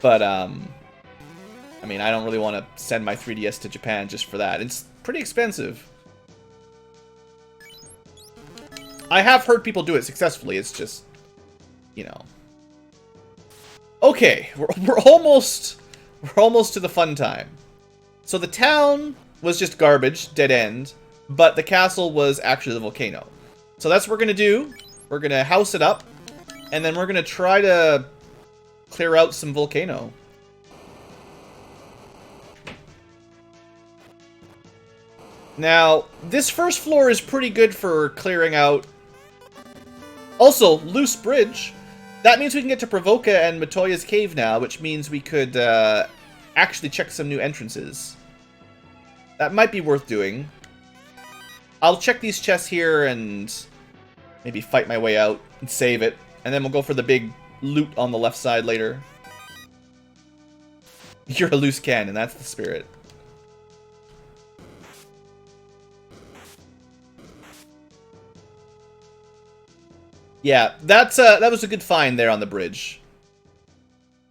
But, I mean, I don't really want to send my 3DS to Japan just for that. It's pretty expensive. I have heard people do it successfully. It's just, you know. Okay, we're almost to the fun time. So the town was just garbage, dead end, but the castle was actually the volcano. So that's what we're gonna do. We're gonna house it up, and then we're gonna try to clear out some volcano. Now, this first floor is pretty good for clearing out. Also, loose bridge. That means we can get to Provoca and Matoya's cave now, which means we could actually check some new entrances. That might be worth doing. I'll check these chests here and maybe fight my way out and save it. And then we'll go for the big loot on the left side later. You're a loose cannon, that's the spirit. Yeah, that was a good find there on the bridge.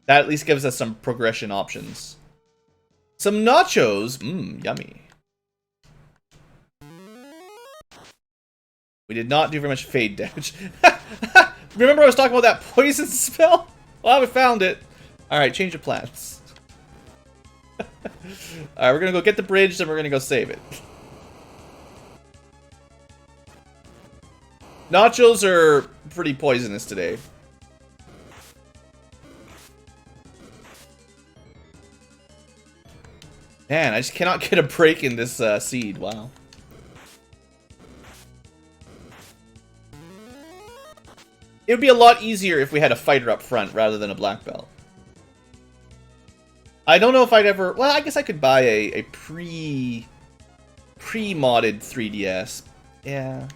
That at least gives us some progression options. Some nachos. Mmm, yummy. We did not do very much fade damage. Remember I was talking about that poison spell? Well, we found it. Alright, change of plans. Alright, we're gonna go get the bridge, then we're gonna go save it. Nachos are pretty poisonous today. Man, I just cannot get a break in this seed. Wow. It would be a lot easier if we had a fighter up front rather than a black belt. I don't know if I'd ever... Well, I guess I could buy a pre-modded 3DS. Yeah.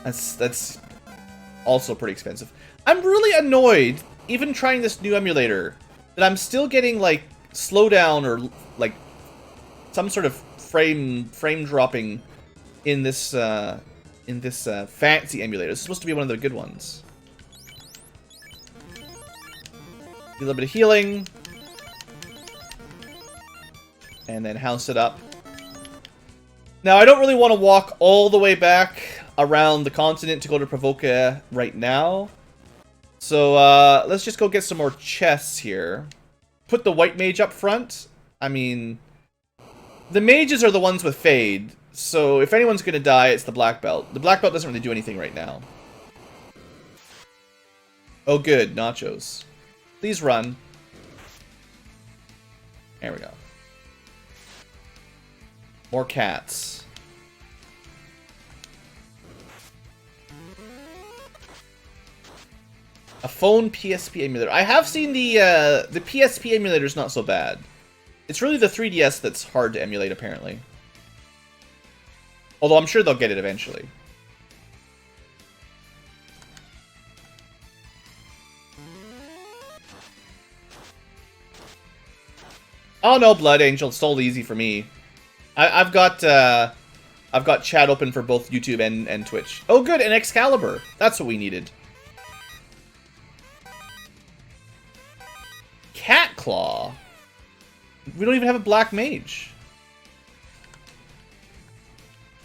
That's also pretty expensive. I'm really annoyed, even trying this new emulator, that I'm still getting, like, slowdown or, like, some sort of frame dropping in this fancy emulator. It's supposed to be one of the good ones. A little bit of healing. And then house it up. Now, I don't really want to walk all the way back around the continent to go to Provoca right now. So, let's just go get some more chests here. Put the white mage up front. I mean, the mages are the ones with fade. So, if anyone's going to die, it's the black belt. The black belt doesn't really do anything right now. Oh, good. Nachos. Please run. There we go. More cats. A phone PSP emulator. I have seen the PSP emulator's not so bad. It's really the 3DS that's hard to emulate, apparently. Although I'm sure they'll get it eventually. Oh no, Blood Angel, it's totally easy for me. I've got chat open for both YouTube and Twitch. Oh good, an Excalibur. That's what we needed. Cat Claw. We don't even have a black mage.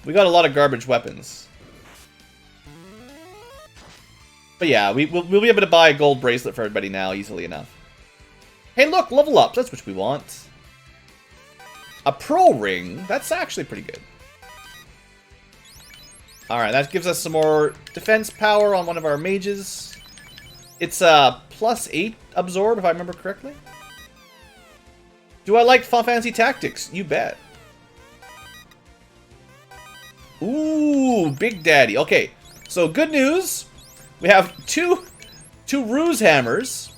We got a lot of garbage weapons. But yeah, we'll be able to buy a gold bracelet for everybody now easily enough. Hey look, level ups. That's what we want. A pro ring. That's actually pretty good. Alright, that gives us some more defense power on one of our mages. It's a +8 absorb, if I remember correctly. Do I like Final Fantasy Tactics? You bet. Ooh, Big Daddy. Okay, so good news. We have two Ruse Hammers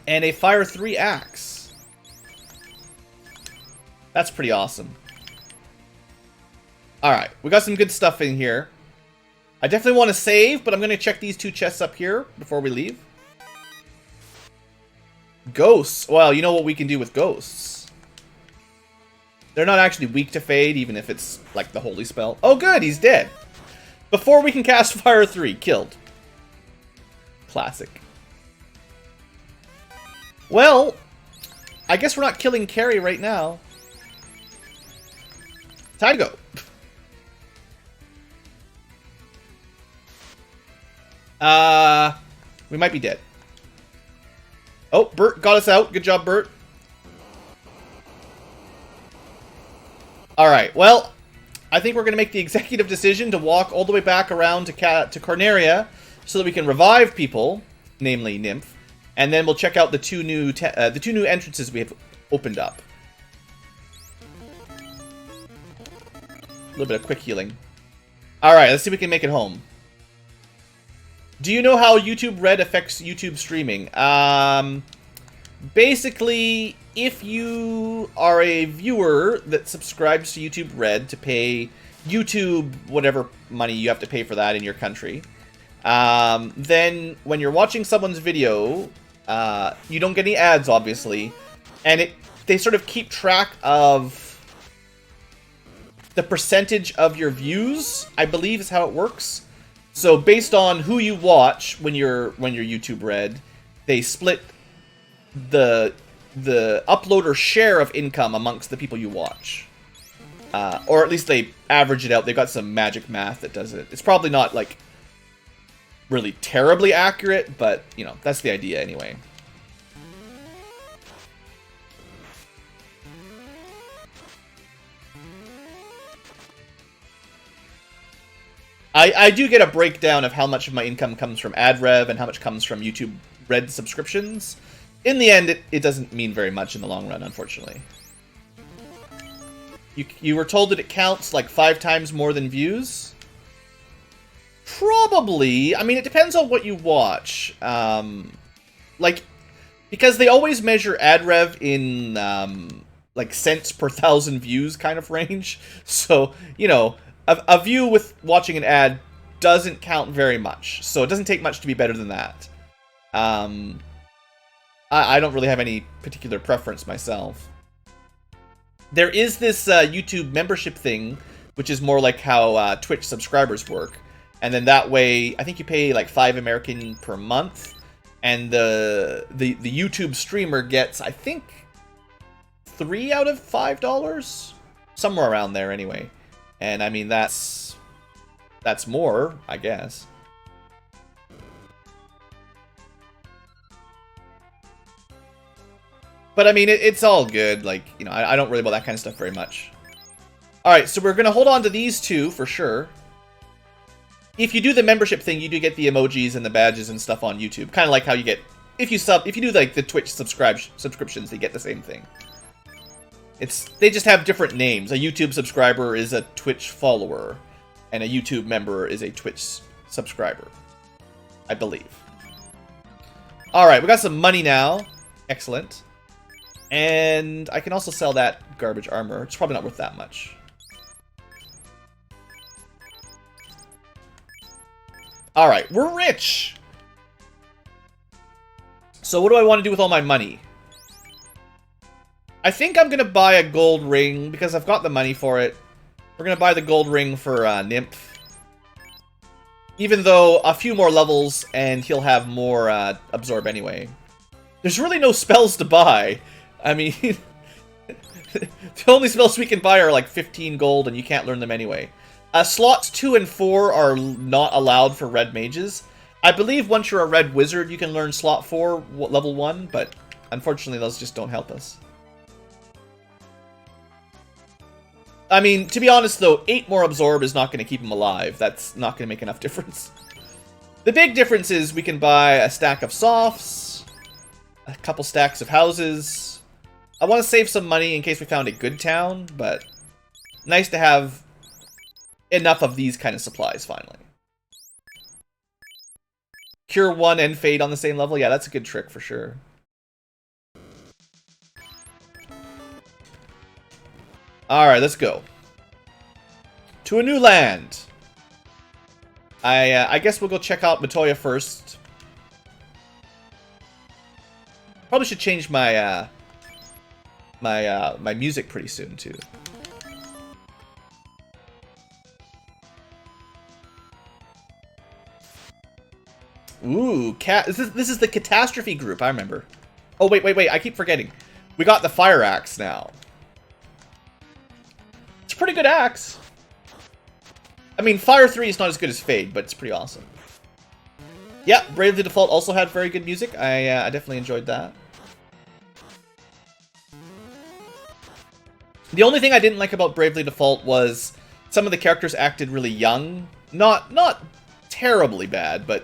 and a Fire 3 Axe. That's pretty awesome. Alright, we got some good stuff in here. I definitely want to save, but I'm going to check these two chests up here before we leave. Ghosts. Well, you know what we can do with ghosts. They're not actually weak to fade, even if it's like the holy spell. Oh good, he's dead. Before we can cast Fire 3, killed. Classic. Well, I guess we're not killing Carrie right now. Time to go. We might be dead. Oh, Bert got us out. Good job, Bert. Alright, well, I think we're going to make the executive decision to walk all the way back around to Carnaria so that we can revive people, namely Nymph, and then we'll check out the two new entrances we have opened up. A little bit of quick healing. Alright, let's see if we can make it home. Do you know how YouTube Red affects YouTube streaming? Basically, if you are a viewer that subscribes to YouTube Red to pay YouTube whatever money you have to pay for that in your country, then when you're watching someone's video, you don't get any ads, obviously, and they sort of keep track of the percentage of your views, I believe is how it works. So based on who you watch when you're YouTube Red, they split the uploader share of income amongst the people you watch. Or at least they average it out. They've got some magic math that does it. It's probably not, like, really terribly accurate, but, you know, that's the idea anyway. I do get a breakdown of how much of my income comes from ad rev and how much comes from YouTube Red subscriptions. In the end, it doesn't mean very much in the long run, unfortunately. You were told that it counts like 5 times more than views? Probably. I mean, it depends on what you watch. Like, because they always measure ad rev in, like, cents per 1,000 views kind of range. So, you know, a view with watching an ad doesn't count very much. So it doesn't take much to be better than that. I don't really have any particular preference myself. There is this YouTube membership thing, which is more like how Twitch subscribers work. And then that way, I think you pay like $5 American per month. And the YouTube streamer gets, I think, $3 out of $5? Somewhere around there anyway. And I mean, that's more, I guess. But I mean, it's all good. Like, you know, I don't really about that kind of stuff very much. Alright, so we're going to hold on to these two for sure. If you do the membership thing, you do get the emojis and the badges and stuff on YouTube. Kind of like how you get, if you do like the Twitch subscriptions, they get the same thing. They just have different names. A YouTube subscriber is a Twitch follower, and a YouTube member is a Twitch subscriber, I believe. Alright, we got some money now. Excellent. And I can also sell that garbage armor. It's probably not worth that much. Alright, we're rich! So what do I want to do with all my money? I think I'm going to buy a gold ring, because I've got the money for it. We're going to buy the gold ring for Nymph. Even though a few more levels, and he'll have more absorb anyway. There's really no spells to buy. I mean, the only spells we can buy are like 15 gold, and you can't learn them anyway. Slots 2 and 4 are not allowed for red mages. I believe once you're a red wizard, you can learn slot 4, level 1, but unfortunately those just don't help us. I mean, to be honest though, 8 more absorb is not going to keep him alive. That's not going to make enough difference. The big difference is we can buy a stack of softs, a couple stacks of houses. I want to save some money in case we found a good town, but nice to have enough of these kind of supplies finally. Cure 1 and Fade on the same level? Yeah, that's a good trick for sure. Alright, let's go. To a new land. I guess we'll go check out Matoya first. Probably should change my my music pretty soon too. Ooh, this is the catastrophe group, I remember. Oh, wait, I keep forgetting. We got the fire axe now. It's a pretty good axe. I mean, Fire 3 is not as good as Fade, but it's pretty awesome. Yeah, Bravely Default also had very good music. I definitely enjoyed that. The only thing I didn't like about Bravely Default was some of the characters acted really young. Not terribly bad, but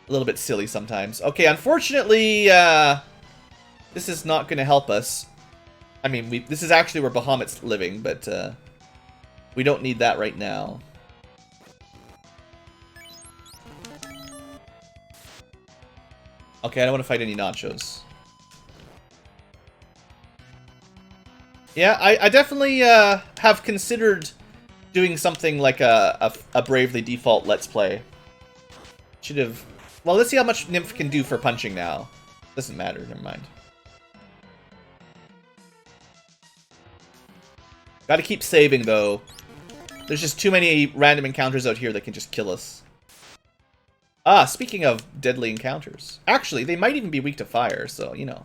a little bit silly sometimes. Okay, unfortunately, this is not going to help us. I mean, this is actually where Bahamut's living, but we don't need that right now. Okay, I don't want to fight any nachos. Yeah, I definitely have considered doing something like a Bravely Default Let's Play. Should have... Well, let's see how much Nymph can do for punching now. Doesn't matter, never mind. Gotta keep saving, though. There's just too many random encounters out here that can just kill us. Ah, speaking of deadly encounters. Actually, they might even be weak to fire, so, you know.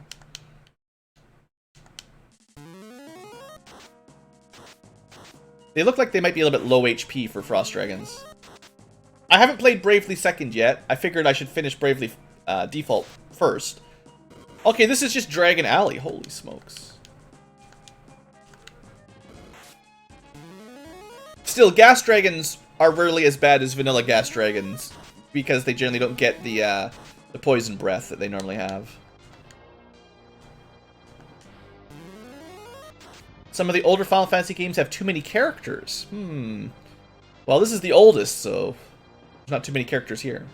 They look like they might be a little bit low HP for Frost Dragons. I haven't played Bravely Second yet. I figured I should finish Bravely Default first. Okay, this is just Dragon Alley. Holy smokes. Still, Gas Dragons are rarely as bad as vanilla Gas Dragons, because they generally don't get the poison breath that they normally have. Some of the older Final Fantasy games have too many characters. Well, this is the oldest, so there's not too many characters here.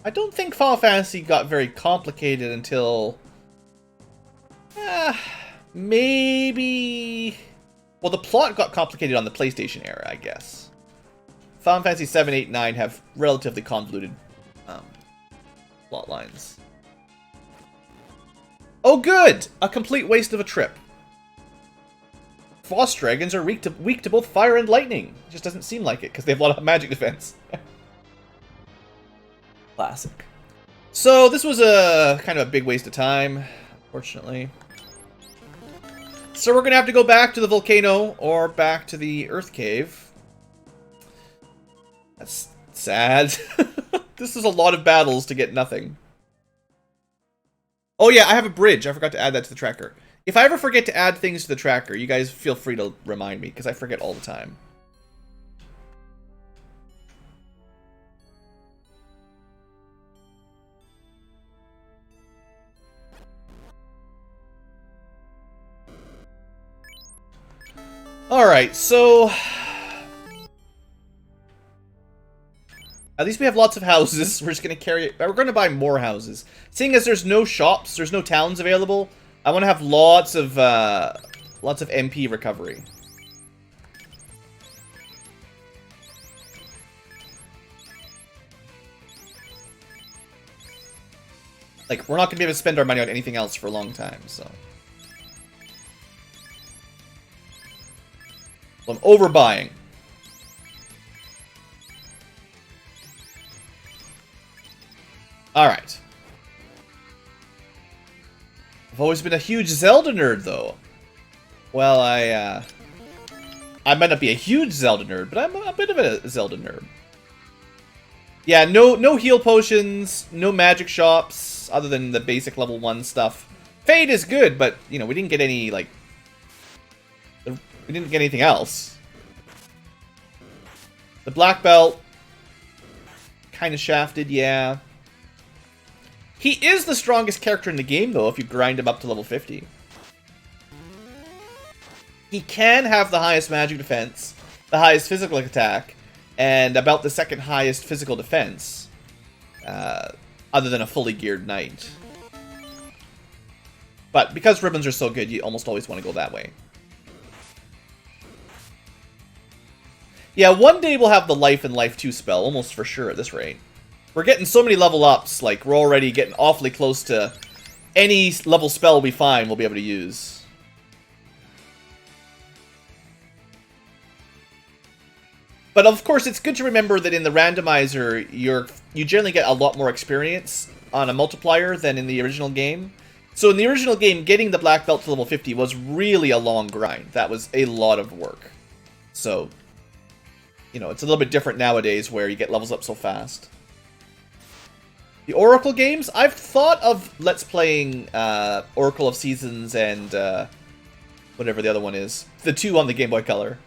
I don't think Final Fantasy got very complicated until... maybe... Well, the plot got complicated on the PlayStation era, I guess. Final Fantasy 7, 8, 9 have relatively convoluted plot lines. Oh, good! A complete waste of a trip. Frost Dragons are weak to both fire and lightning. It just doesn't seem like it, because they have a lot of magic defense. Classic. So, this was a kind of a big waste of time, unfortunately. So we're going to have to go back to the volcano, or back to the Earth Cave. That's sad. This is a lot of battles to get nothing. Oh yeah, I have a bridge. I forgot to add that to the tracker. If I ever forget to add things to the tracker, you guys feel free to remind me, because I forget all the time. Alright, so... At least we have lots of houses. We're just going to carry it. We're going to buy more houses. Seeing as there's no shops, there's no towns available, I want to have lots of MP recovery. Like, we're not going to be able to spend our money on anything else for a long time, so... I'm overbuying. Alright. I've always been a huge Zelda nerd, though. Well, I might not be a huge Zelda nerd, but I'm a bit of a Zelda nerd. Yeah, no heal potions, no magic shops, other than the basic level 1 stuff. Fade is good, but, you know, we didn't get any, like... We didn't get anything else. The black belt. Kind of shafted, yeah. He is the strongest character in the game, though, if you grind him up to level 50. He can have the highest magic defense, the highest physical attack, and about the second highest physical defense, other than a fully geared knight. But because ribbons are so good, you almost always want to go that way. Yeah, one day we'll have the Life and Life 2 spell, almost for sure at this rate. We're getting so many level ups, like, we're already getting awfully close to any level spell we find we'll be able to use. But of course, it's good to remember that in the randomizer, you generally get a lot more experience on a multiplier than in the original game. So in the original game, getting the black belt to level 50 was really a long grind. That was a lot of work. So, you know, it's a little bit different nowadays where you get levels up so fast. The Oracle games, I've thought of Let's Playing Oracle of Seasons and whatever the other one is. The two on the Game Boy Color.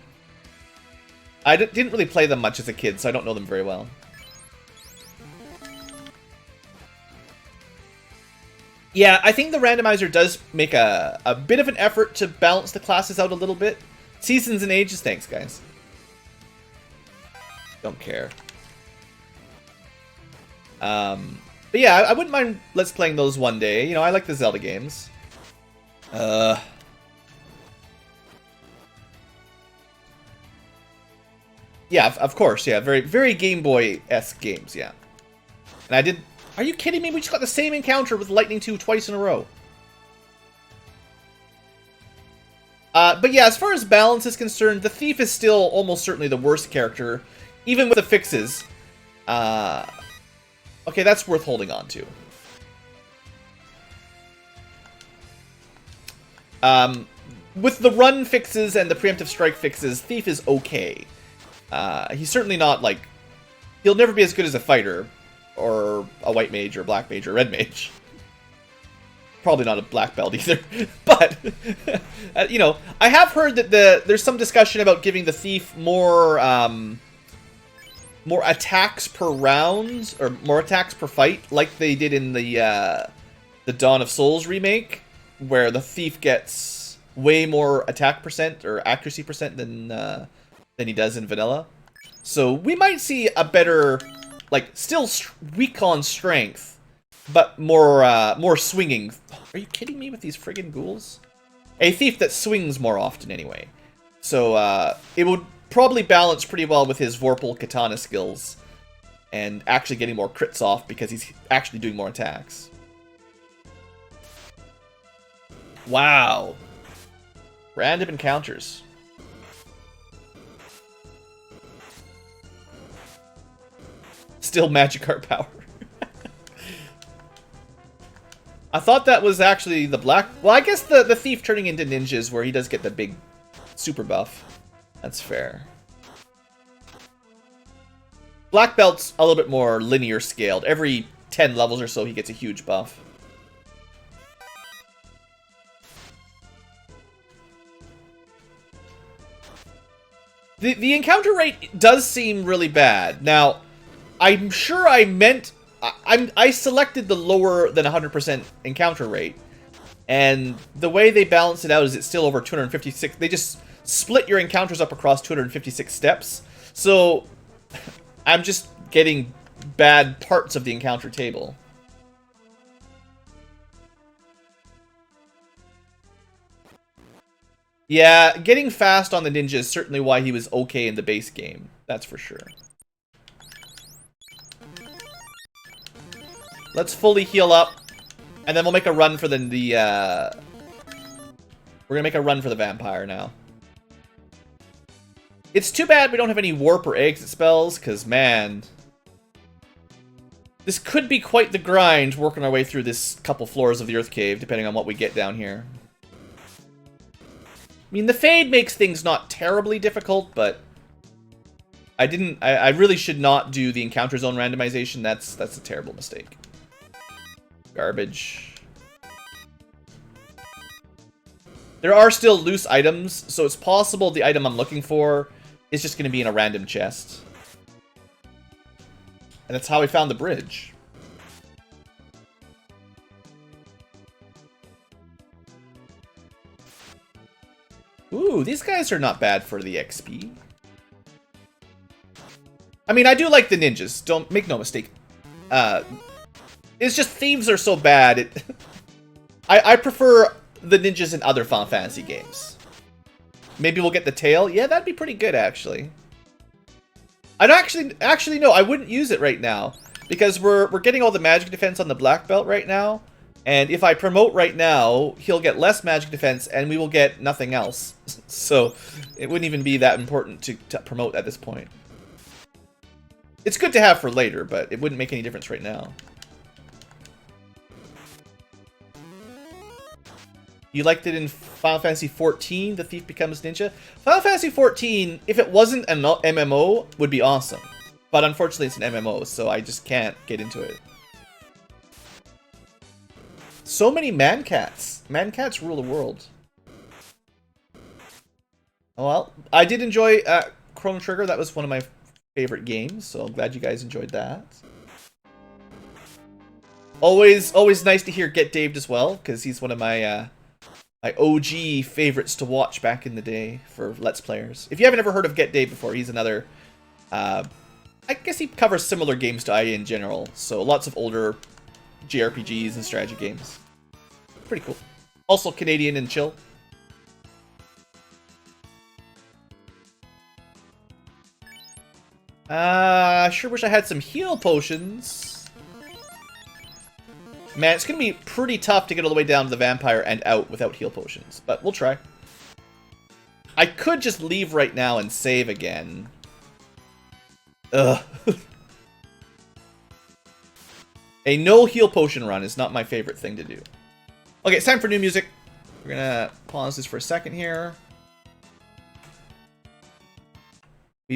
I didn't really play them much as a kid, so I don't know them very well. Yeah, I think the randomizer does make a bit of an effort to balance the classes out a little bit. Seasons and ages, thanks, guys. Don't care. But yeah, I wouldn't mind Let's Playing those one day. You know, I like the Zelda games. Yeah, of course, yeah. Very, very Game Boy-esque games, yeah. And I did... Are you kidding me? We just got the same encounter with Lightning 2 twice in a row. But yeah, as far as balance is concerned, the Thief is still almost certainly the worst character, even with the fixes. Okay, that's worth holding on to. With the run fixes and the preemptive strike fixes, Thief is okay. He's certainly not, like... He'll never be as good as a fighter, or a white mage, or a black mage, or a red mage. Probably not a black belt either. But, you know, I have heard that there's some discussion about giving the Thief more attacks per round, or more attacks per fight, like they did in the Dawn of Souls remake, where the Thief gets way more attack percent, or accuracy percent than he does in vanilla. So we might see a better, like, still weak on strength, but more swinging. Are you kidding me with these friggin' ghouls? A Thief that swings more often anyway. So it would probably balance pretty well with his Vorpal Katana skills, and actually getting more crits off because he's actually doing more attacks. Wow. Random encounters. Still Magikarp power. I thought that was actually the black... Well, I guess the Thief turning into ninjas where he does get the big super buff. That's fair. Black Belt's a little bit more linear scaled. Every 10 levels or so he gets a huge buff. The encounter rate does seem really bad. Now, I'm sure I meant... I selected the lower than 100% encounter rate. And the way they balance it out is it's still over 256. They just split your encounters up across 256 steps. So, I'm just getting bad parts of the encounter table. Yeah, getting fast on the ninja is certainly why he was okay in the base game. That's for sure. Let's fully heal up, and then we'll make a run for we're gonna make a run for the vampire now. It's too bad we don't have any warp or exit spells, because, man, this could be quite the grind working our way through this couple floors of the Earth Cave, depending on what we get down here. I mean, the Fade makes things not terribly difficult, but I really should not do the encounter zone randomization. That's a terrible mistake. Garbage. There are still loose items, so it's possible the item I'm looking for is just going to be in a random chest. And that's how we found the bridge. Ooh, these guys are not bad for the XP. I mean, I do like the ninjas. Don't make no mistake. It's just thieves are so bad. I prefer the ninjas in other Final Fantasy games. Maybe we'll get the tail. Yeah, that'd be pretty good, actually. I don't actually no, I wouldn't use it right now because we're getting all the magic defense on the black belt right now. And if I promote right now, he'll get less magic defense and we will get nothing else. So it wouldn't even be that important to promote at this point. It's good to have for later, but it wouldn't make any difference right now. You liked it in Final Fantasy XIV, The Thief Becomes Ninja? Final Fantasy XIV, if it wasn't an MMO, would be awesome. But unfortunately it's an MMO, so I just can't get into it. So many man-cats. Man-cats rule the world. Well, I did enjoy Chrono Trigger. That was one of my favorite games, so I'm glad you guys enjoyed that. Always nice to hear Get Daved as well, because he's one of my my OG favorites to watch back in the day for Let's Players. If you haven't ever heard of Get Daved before, he's another... I guess he covers similar games to I in general, so lots of older JRPGs and strategy games. Pretty cool. Also Canadian and chill. I sure wish I had some heal potions. Man, it's going to be pretty tough to get all the way down to the vampire and out without heal potions. But we'll try. I could just leave right now and save again. Ugh. A no heal potion run is not my favorite thing to do. Okay, it's time for new music. We're going to pause this for a second here.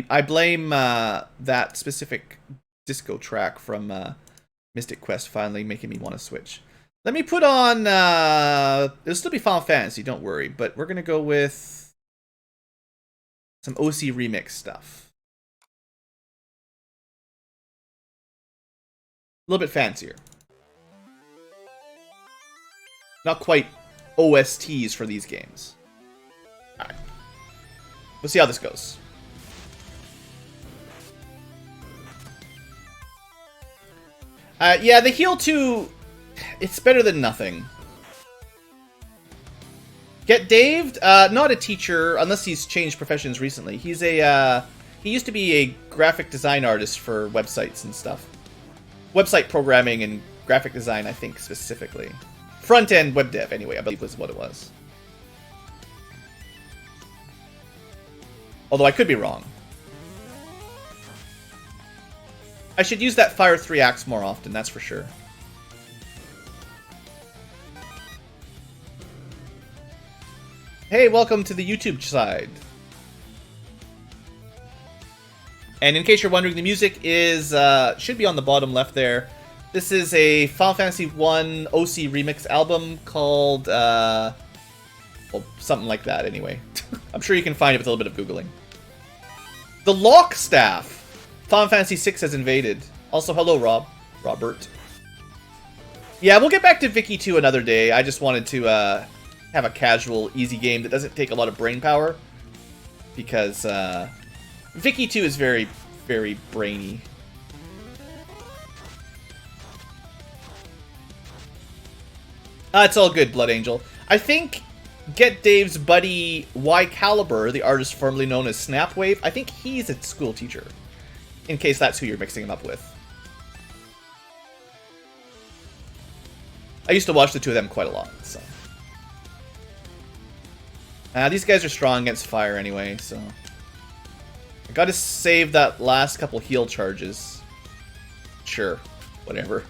I blame that specific disco track from Mystic Quest finally making me want to switch. Let me put on... it'll still be Final Fantasy, don't worry. But we're going to go with some OC remix stuff. A little bit fancier. Not quite OSTs for these games. Alright. We'll see how this goes. Yeah, the heal 2, it's better than nothing. Get Daved? Not a teacher, unless he's changed professions recently. He's a, he used to be a graphic design artist for websites and stuff. Website programming and graphic design, I think, specifically. Front-end web dev, anyway, I believe was what it was. Although I could be wrong. I should use that Fire 3 axe more often, that's for sure. Hey, welcome to the YouTube side. And in case you're wondering, the music is should be on the bottom left there. This is a Final Fantasy 1 OC remix album called, well, something like that anyway. I'm sure you can find it with a little bit of Googling. The Lock Staff. Final Fantasy VI has invaded. Also, hello, Robert. Yeah, we'll get back to Vicky 2 another day. I just wanted to have a casual, easy game that doesn't take a lot of brain power. Because Vicky 2 is very, very brainy. It's all good, Blood Angel. I think Get Dave's buddy Y Caliber, the artist formerly known as Snapwave, I think he's a school teacher. In case that's who you're mixing him up with. I used to watch the two of them quite a lot, so. These guys are strong against fire anyway, so. I gotta save that last couple heal charges. Sure, whatever.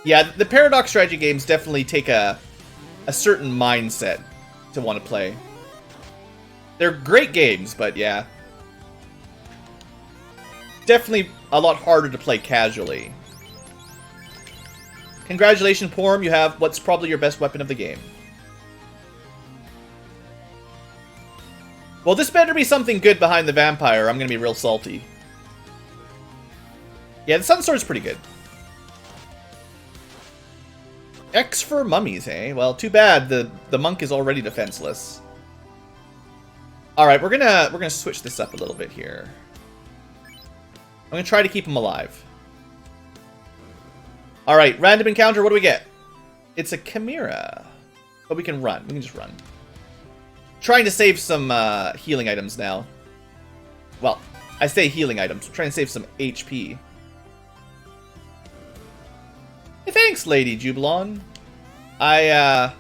Yeah, the Paradox strategy games definitely take a certain mindset to want to play. They're great games, but yeah. Definitely a lot harder to play casually. Congratulations, Porm, you have what's probably your best weapon of the game. Well, this better be something good behind the vampire. I'm gonna be real salty. Yeah, the Sun Sword's pretty good. X for mummies, eh? Well, too bad. The monk is already defenseless. Alright, we're gonna switch this up a little bit here. I'm gonna try to keep him alive. Alright, random encounter, what do we get? It's a chimera. But we can run. We can just run. Trying to save some healing items now. Well, I say healing items. I'm trying to save some HP. Hey, thanks, Lady Jubilon. I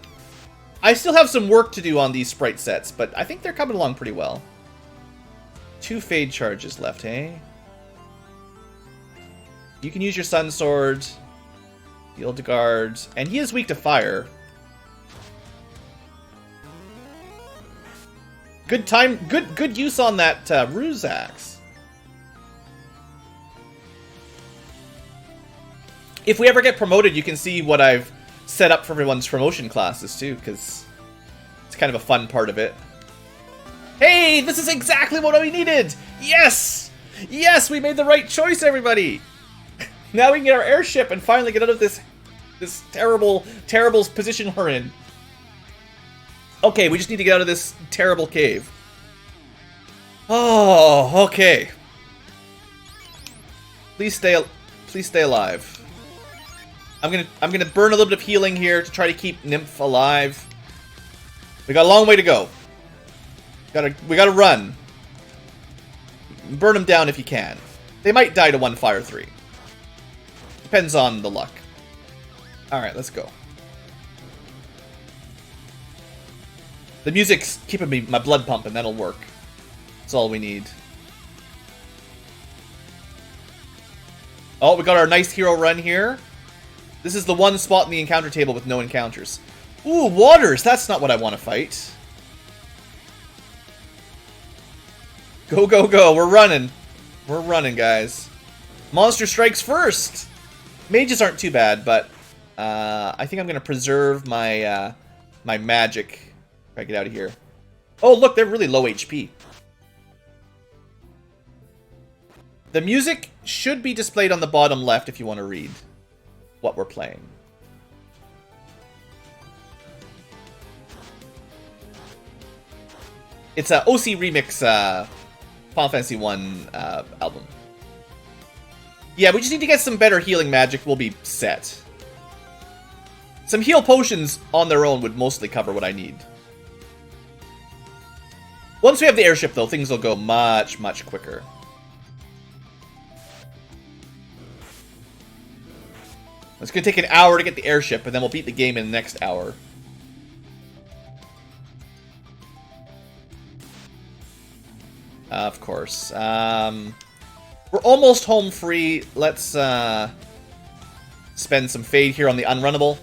still have some work to do on these sprite sets, but I think they're coming along pretty well. 2 Fade charges left, hey? You can use your Sun Sword. Heal to guard. And he is weak to fire. Good time, good use on that Ruse Axe. If we ever get promoted, you can see what I've set up for everyone's promotion classes too, because it's kind of a fun part of it. Hey, this is exactly what we needed! Yes! Yes, we made the right choice, everybody! Now we can get our airship and finally get out of this terrible position we're in. Okay, we just need to get out of this terrible cave. Oh, okay. Please stay alive. I'm gonna burn a little bit of healing here to try to keep Nymph alive. We got a long way to go. We gotta run. Burn them down if you can. They might die to 1 fire 3. Depends on the luck. Alright, let's go. The music's keeping my blood pumping, that'll work. That's all we need. Oh, we got our nice hero run here. This is the one spot in the encounter table with no encounters. Ooh, waters! That's not what I want to fight. Go, go, go. We're running. We're running, guys. Monster strikes first! Mages aren't too bad, but I think I'm going to preserve my, my magic if I get out of here. Oh, look, they're really low HP. The music should be displayed on the bottom left if you want to read what we're playing. It's a OC Remix Final Fantasy 1 album. Yeah, we just need to get some better healing magic. We'll be set. Some heal potions on their own would mostly cover what I need. Once we have the airship, though, things will go much, much quicker. It's going to take an hour to get the airship, and then we'll beat the game in the next hour. Of course. We're almost home free. Let's spend some Fade here on the Unrunnable.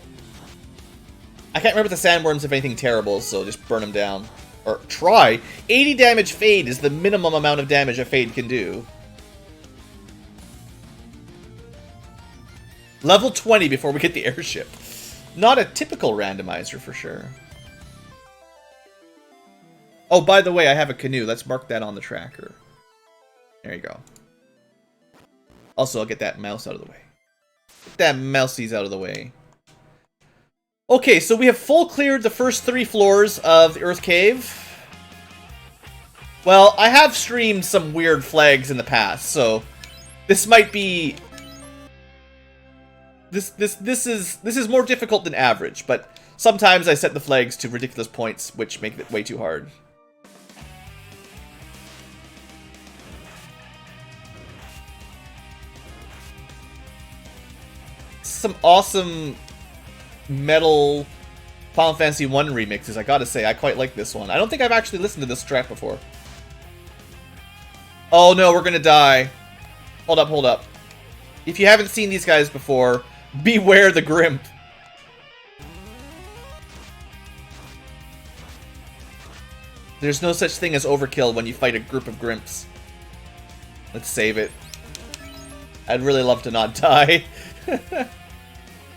I can't remember if the Sandworms have anything terrible, so just burn them down. Or try. 80 damage Fade is the minimum amount of damage a Fade can do. Level 20 before we get the airship. Not a typical randomizer for sure. Oh, by the way, I have a canoe. Let's mark that on the tracker. There you go. Also, I'll get that mouse out of the way. Get that mouseies out of the way. Okay, so we have full cleared the first 3 floors of the Earth Cave. Well, I have streamed some weird flags in the past, so this might be... This is more difficult than average, but sometimes I set the flags to ridiculous points, which make it way too hard. Some awesome metal Final Fantasy 1 remixes, I gotta say. I quite like this one. I don't think I've actually listened to this track before. Oh no, we're gonna die. Hold up, hold up. If you haven't seen these guys before, beware the Grimp. There's no such thing as overkill when you fight a group of Grimps. Let's save it. I'd really love to not die.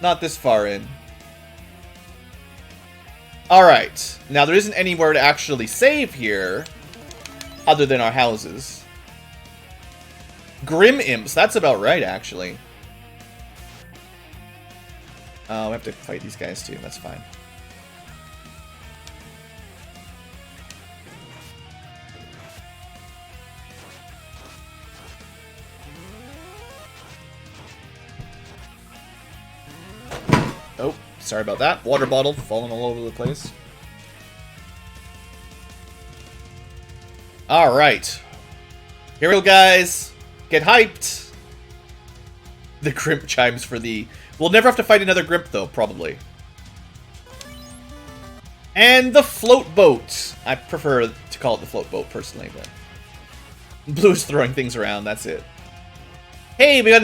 Not this far in. Alright. Now, there isn't anywhere to actually save here, other than our houses. Grim Imps. That's about right, actually. Oh, we have to fight these guys, too. That's fine. Oh, sorry about that. Water bottle falling all over the place. Alright. Here we go, guys. Get hyped. The Grimp chimes for the... We'll never have to fight another Grimp, though, probably. And the float boat. I prefer to call it the float boat, personally, but... Blue is throwing things around, that's it. Hey, we got